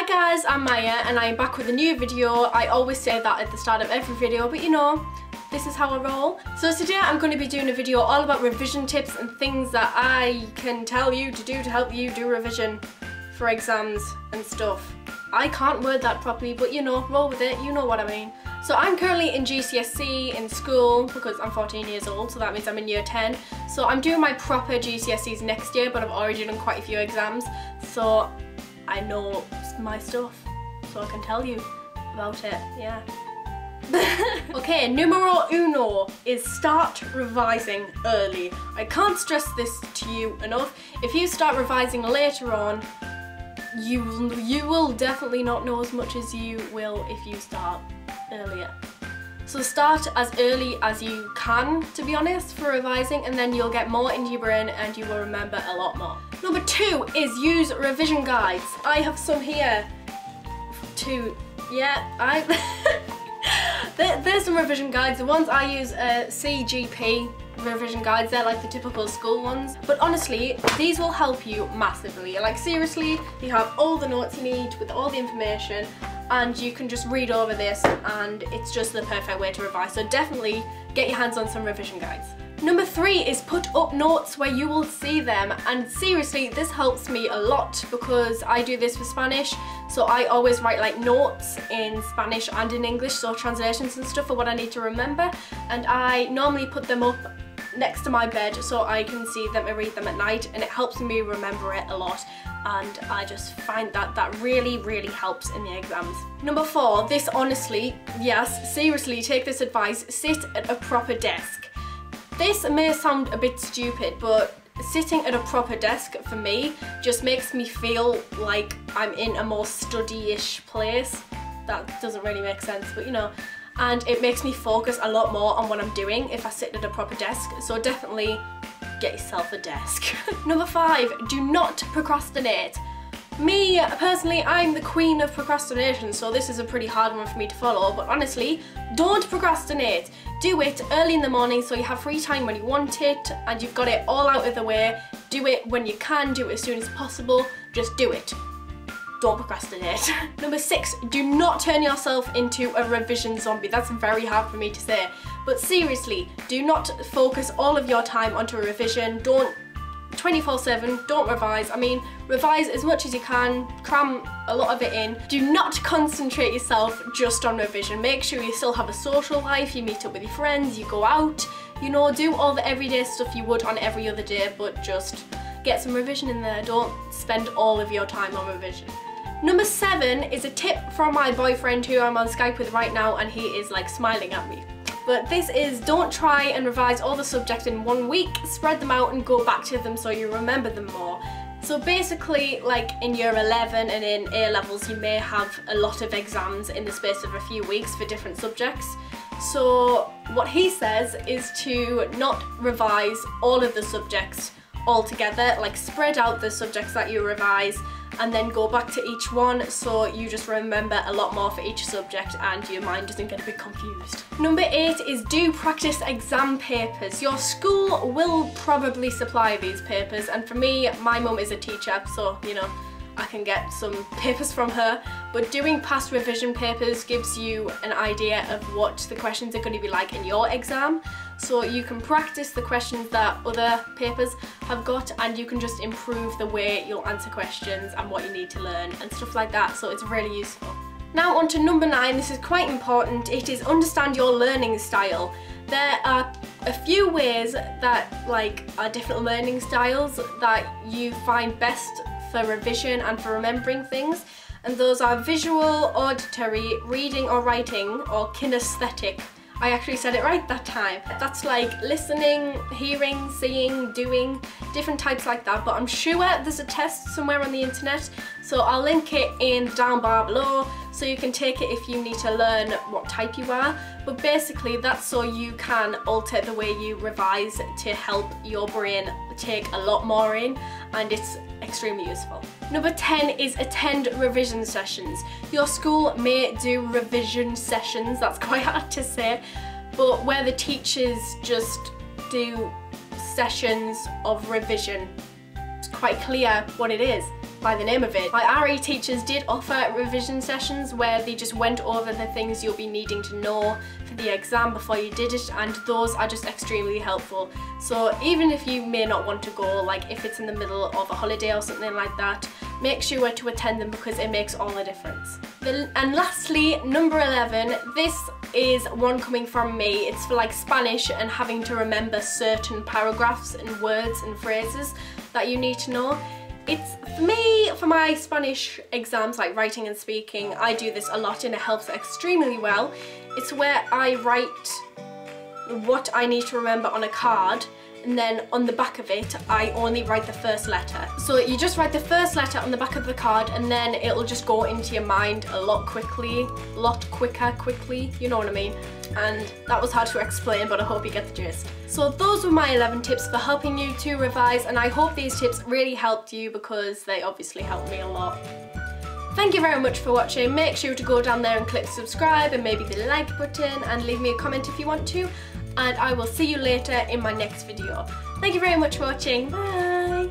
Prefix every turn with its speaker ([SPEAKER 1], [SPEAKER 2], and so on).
[SPEAKER 1] Hi guys, I'm Maya and I'm back with a new video. I always say that at the start of every video, but you know, this is how I roll. So today I'm going to be doing a video all about revision tips and things that I can tell you to do to help you do revision for exams and stuff. I can't word that properly, but you know, roll with it, you know what I mean. So I'm currently in GCSE in school because I'm 14 years old, so that means I'm in year 10. So I'm doing my proper GCSEs next year, but I've already done quite a few exams, so I know my stuff, so I can tell you about it, yeah. Okay, numero uno is start revising early. I can't stress this to you enough. If you start revising later on, you will definitely not know as much as you will if you start earlier. So start as early as you can, to be honest, for revising, and then you'll get more into your brain and you will remember a lot more. Number 2 is use revision guides. I have some here. There's some revision guides. The ones I use are CGP revision guides. They're like the typical school ones. But honestly, these will help you massively. Like seriously, you have all the notes you need with all the information, and you can just read over this and it's just the perfect way to revise. So definitely get your hands on some revision guides. Number 3 is put up notes where you will see them, and seriously this helps me a lot because I do this for Spanish, so I always write like notes in Spanish and in English, so translations and stuff for what I need to remember, and I normally put them up next to my bed so I can see them and read them at night, and it helps me remember it a lot, and I just find that really helps in the exams. Number 4, this honestly, yes, seriously take this advice, sit at a proper desk. This may sound a bit stupid, but sitting at a proper desk for me just makes me feel like I'm in a more study-ish place. That doesn't really make sense, but you know. And it makes me focus a lot more on what I'm doing if I sit at a proper desk, so definitely get yourself a desk. Number 5, do not procrastinate. Me, personally, I'm the queen of procrastination, so this is a pretty hard one for me to follow, but honestly, don't procrastinate. Do it early in the morning so you have free time when you want it and you've got it all out of the way. Do it when you can, do it as soon as possible, just do it. Don't procrastinate. Number 6, do not turn yourself into a revision zombie. That's very hard for me to say, but seriously, do not focus all of your time onto a revision. Don't 24/7, don't revise. I mean, revise as much as you can, cram a lot of it in. Do not concentrate yourself just on revision. Make sure you still have a social life, you meet up with your friends, you go out, you know, do all the everyday stuff you would on every other day, but just get some revision in there. Don't spend all of your time on revision. Number 7 is a tip from my boyfriend who I'm on Skype with right now, and he is like smiling at me. But this is, don't try and revise all the subjects in 1 week, spread them out and go back to them so you remember them more. So basically, like in year 11 and in A-levels, you may have a lot of exams in the space of a few weeks for different subjects. So what he says is to not revise all of the subjects all together, like spread out the subjects that you revise and then go back to each one so you just remember a lot more for each subject and your mind doesn't get a bit confused. Number 8 is do practice exam papers. Your school will probably supply these papers, and for me, my mum is a teacher, so you know, I can get some papers from her, but doing past revision papers gives you an idea of what the questions are going to be like in your exam, so you can practice the questions that other papers have got, and you can just improve the way you'll answer questions and what you need to learn and stuff like that, so it's really useful. Now on to number 9, this is quite important. It is understand your learning style. There are a few ways that are different learning styles that you find best for revision and for remembering things, and those are visual, auditory, reading or writing, or kinesthetic. I actually said it right that time. That's like listening, hearing, seeing, doing, different types like that, but I'm sure there's a test somewhere on the internet, so I'll link it in the down bar below so you can take it if you need to learn what type you are, but basically that's so you can alter the way you revise to help your brain take a lot more in, and it's extremely useful. Number 10 is attend revision sessions. Your school may do revision sessions, that's quite hard to say, but where the teachers just do sessions of revision. It's quite clear what it is. by the name of it. My RE teachers did offer revision sessions where they just went over the things you'll be needing to know for the exam before you did it, and those are just extremely helpful. So even if you may not want to go, like if it's in the middle of a holiday or something like that, make sure to attend them because it makes all the difference. And lastly, number 11, this is one coming from me. It's for like Spanish and having to remember certain paragraphs and words and phrases that you need to know. It's for me, for my Spanish exams like writing and speaking, I do this a lot and it helps extremely well. It's where I write what I need to remember on a card, and then on the back of it I only write the first letter. So you just write the first letter on the back of the card and then it'll just go into your mind a lot quicker, you know what I mean? And that was hard to explain, but I hope you get the gist. So those were my 11 tips for helping you to revise, and I hope these tips really helped you because they obviously helped me a lot. Thank you very much for watching. Make sure to go down there and click subscribe and maybe the like button, and leave me a comment if you want to. And I will see you later in my next video. Thank you very much for watching. Bye!